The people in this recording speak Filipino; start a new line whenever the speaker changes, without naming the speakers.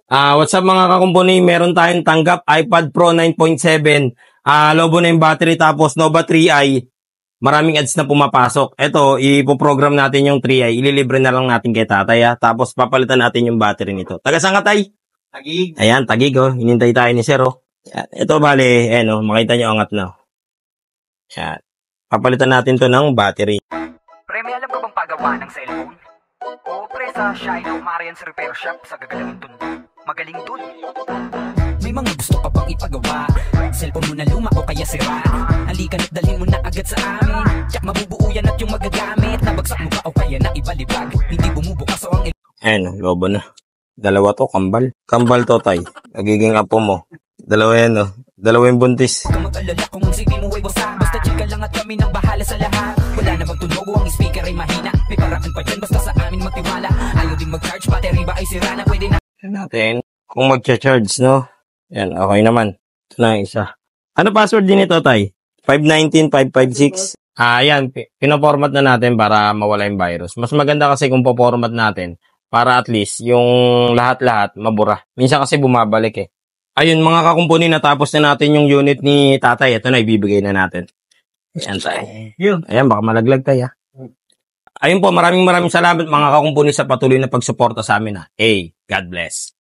What's up mga kakumpuni? Meron tayong tanggap iPad Pro 9.7. Lobo na yung battery tapos Nova 3i. Maraming ads na pumapasok. Ito, ipoprogram natin yung 3i. Ililibre na lang natin kay tatay Tapos papalitan natin yung battery nito. Taga saan ka, tay?
Tagig.
Ayan, Tagig Hinintay tayo ni Sir Ito bale, makita nyo angat na. Ayan. Papalitan natin to ng battery.
Pre, may alam ka bang pagawa ng cellphone? Oo pre, sa Shine of Marian's Repair Shop sa gagalangin tundo. Magaling dun.
May mga gusto ka bang ipagawa? Cellphone mo na luma o kaya sira? Halika na't dalhin mo na agad sa amin. Tsak mabubuo yan at yung magagamit. Nabagsak mo ba o kaya na ibalibag? Hindi bumubukas o ang
Ayan, lobo na. Dalawa to, kambal. Kambal to, tay. Nagiging apo mo. Dalawa yan, Dalawa yung buntis.
Huwag mag-alala kung ang CV mo ay wasak. Basta chika lang at kami nang bahala sa lahat. Wala na magtunog o ang speaker ay mahina. May paraan pa dyan basta sa amin magtiwala. Ayaw din mag-charge, battery ba ay sira na pwede na.
Natin kung mag-charge, no? Yan, okay naman. Ito na isa. Ano password din ito, tay? 519-556. Yan. Pinaformat na natin para mawala yung virus. Mas maganda kasi kung po-format natin para at least yung lahat-lahat mabura. Minsan kasi bumabalik Ayun, mga kakumpuni, natapos na natin yung unit ni tatay. Ito na, ibibigay na natin. Ayan, tay. Ayan, baka malaglag tayo. Ayun po, maraming salamat mga kakumpuni sa patuloy na pagsuporta sa amin. Hey, God bless.